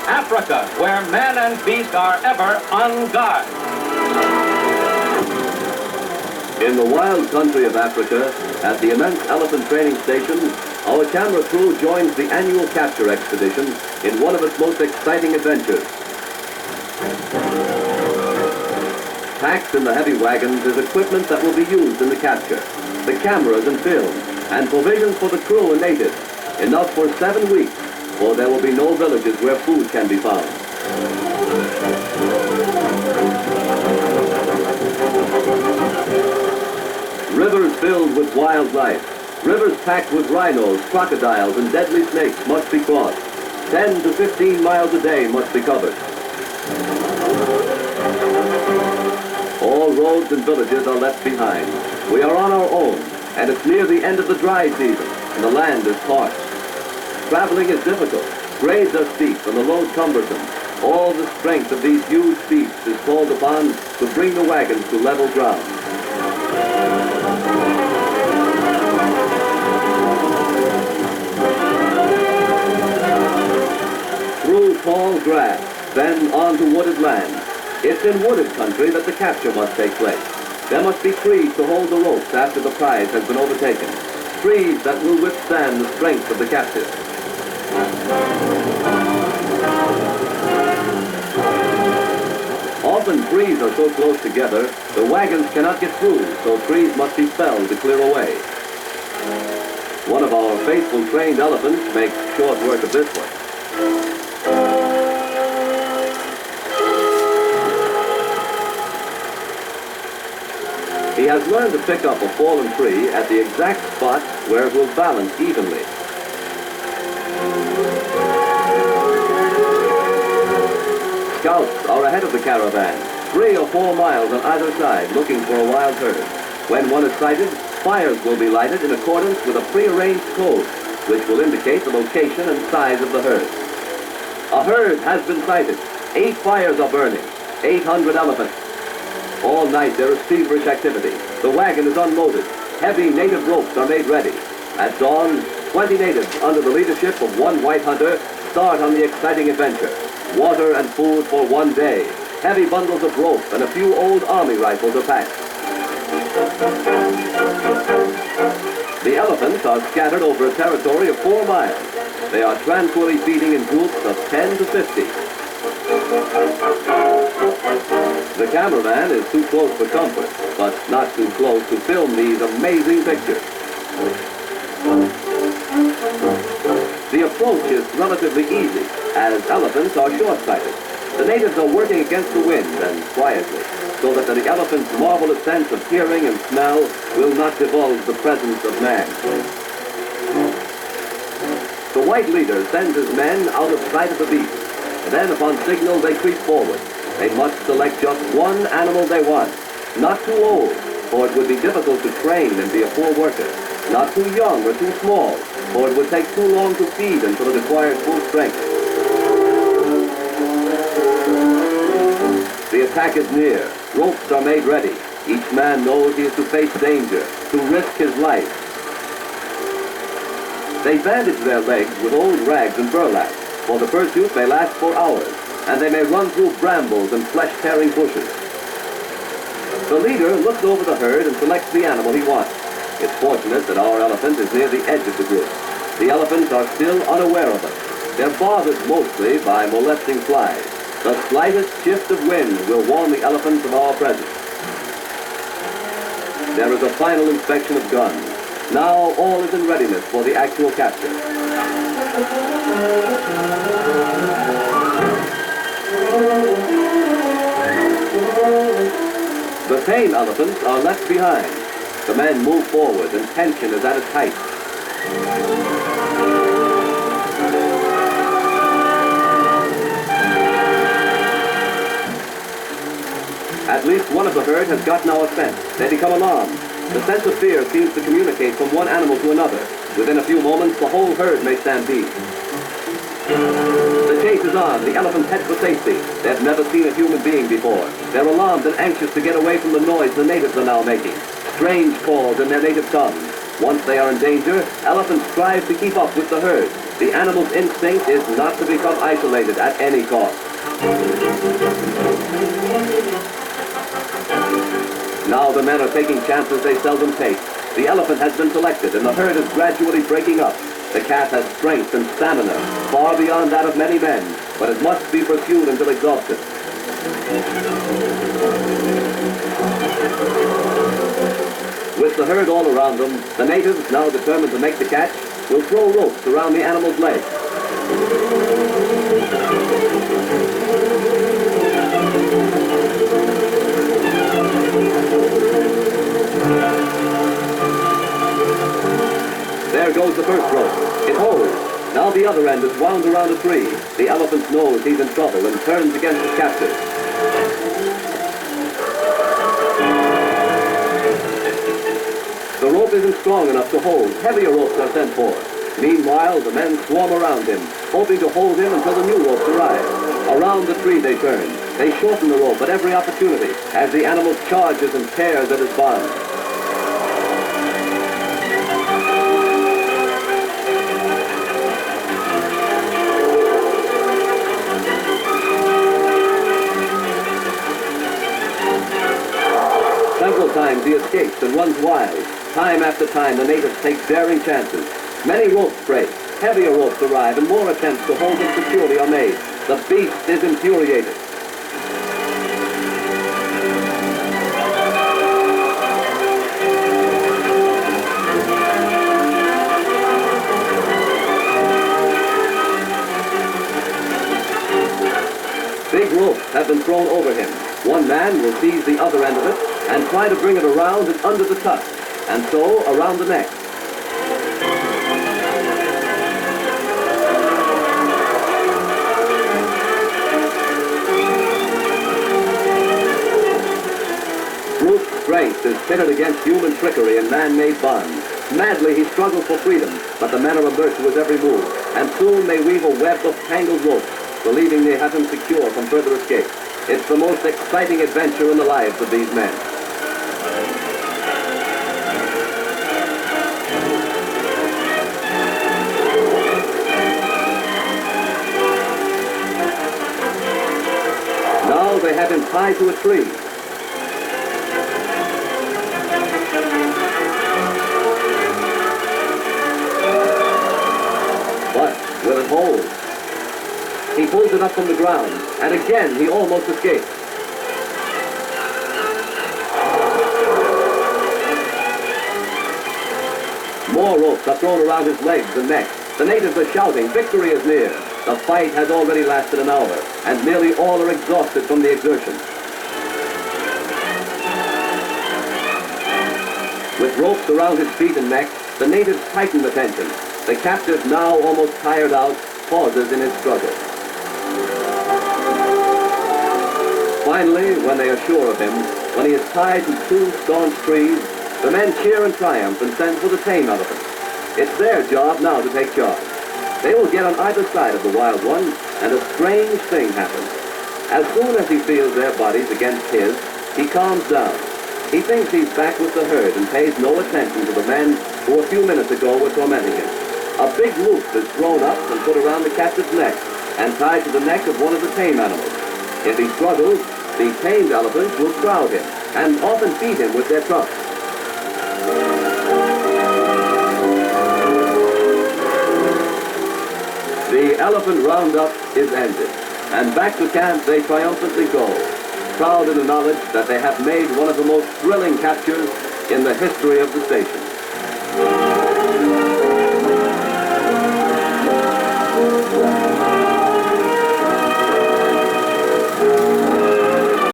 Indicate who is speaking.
Speaker 1: Africa, where man and beast are ever on guard.
Speaker 2: In the wild country of Africa, at the immense elephant training station, our camera crew joins the annual capture expedition in one of its most exciting adventures. Packed in the heavy wagons is equipment that will be used in the capture, the cameras and film, and provisions for the crew and natives, enough for 7 weeks, for there will be no villages where food can be found. Rivers filled with wildlife, rivers packed with rhinos, crocodiles, and deadly snakes must be crossed. 10 to 15 miles a day must be covered. All roads and villages are left behind. We are on our own, and it's near the end of the dry season, and the land is parched. Traveling is difficult, grades are steep, and the road cumbersome. All the strength of these huge beasts is called upon to bring the wagons to level ground. Through tall grass, then onto wooded land. It's in wooded country that the capture must take place. There must be trees to hold the ropes after the prize has been overtaken. Trees that will withstand the strength of the captive. Often trees are so close together, the wagons cannot get through, so trees must be felled to clear away. One of our faithful trained elephants makes short work of this one. He has learned to pick up a fallen tree at the exact spot where it will balance evenly. Scouts are ahead of the caravan, 3 or 4 miles on either side, looking for a wild herd. When one is sighted, fires will be lighted in accordance with a prearranged code, which will indicate the location and size of the herd. A herd has been sighted. 8 fires are burning, 800 elephants. All night there is feverish activity. The wagon is unloaded. Heavy native ropes are made ready. At dawn, 20 natives under the leadership of one white hunter start on the exciting adventure. Water and food for 1 day. Heavy bundles of rope and a few old army rifles are packed. The elephants are scattered over a territory of 4 miles. They are tranquilly feeding in groups of 10 to 50. The cameraman is too close for comfort, but not too close to film these amazing pictures. The approach is relatively easy, as elephants are short-sighted. The natives are working against the wind and quietly, so that the elephant's marvelous sense of hearing and smell will not divulge the presence of man. The white leader sends his men out of sight of the beast. Then, upon signal, they creep forward. They must select just one animal they want. Not too old, for it would be difficult to train and be a poor worker. Not too young or too small, for it would take too long to feed until it acquired full strength. The attack is near. Ropes are made ready. Each man knows he is to face danger, to risk his life. They bandage their legs with old rags and burlap, for the pursuit may last for hours, and they may run through brambles and flesh-tearing bushes. The leader looks over the herd and selects the animal he wants. It's fortunate that our elephant is near the edge of the group. The elephants are still unaware of us. They're bothered mostly by molesting flies. The slightest shift of wind will warn the elephants of our presence. There is a final inspection of guns. Now all is in readiness for the actual capture. The tame elephants are left behind. The men move forward and tension is at its height. At least one of the herd has gotten our scent. They become alarmed. The sense of fear seems to communicate from one animal to another. Within a few moments, the whole herd may stampede. The chase is on. The elephants head for safety. They've never seen a human being before. They're alarmed and anxious to get away from the noise the natives are now making. Strange calls in their native tongue. Once they are in danger, elephants strive to keep up with the herd. The animal's instinct is not to become isolated at any cost. Now the men are taking chances they seldom take. The elephant has been selected and the herd is gradually breaking up. The calf has strength and stamina, far beyond that of many men, but it must be pursued until exhausted. With the herd all around them, the natives, now determined to make the catch, will throw ropes around the animal's legs. There goes the first rope. It holds. Now the other end is wound around a tree. The elephant knows he's in trouble and turns against his captive. The rope isn't strong enough to hold. Heavier ropes are sent for. Meanwhile, the men swarm around him, hoping to hold him until the new ropes arrive. Around the tree they turn. They shorten the rope at every opportunity as the animal charges and tears at his bonds. Several times he escapes and runs wild. Time after time, the natives take daring chances. Many ropes break, heavier ropes arrive, and more attempts to hold him securely are made. The beast is infuriated. Big ropes have been thrown over him. One man will seize the other end of it and try to bring it around and under the tusk, and so around the neck. Brute strength is pitted against human trickery and man-made bonds. Madly he struggles for freedom, but the men are alert to his every move, and soon they weave a web of tangled ropes, believing they have him secure from further escape. It's the most exciting adventure in the lives of these men. Now they have him tied to a tree. But will it hold? He pulls it up from the ground, and again he almost escapes. More ropes are thrown around his legs and neck. The natives are shouting, victory is near. The fight has already lasted an hour, and nearly all are exhausted from the exertion. With ropes around his feet and neck, the natives tighten the tension. The captive, now almost tired out, pauses in his struggle. Finally, when they are sure of him, when he is tied to two staunch trees, the men cheer in triumph and send for the tame elephant. It's their job now to take charge. They will get on either side of the wild one, and a strange thing happens. As soon as he feels their bodies against his, he calms down. He thinks he's back with the herd and pays no attention to the men who a few minutes ago were tormenting him. A big loop is thrown up and put around the captive's neck and tied to the neck of one of the tame animals. If he struggles, the tamed elephants will crowd him and often beat him with their trunks. The elephant roundup is ended, and back to camp they triumphantly go, proud in the knowledge that they have made one of the most thrilling captures in the history of the station.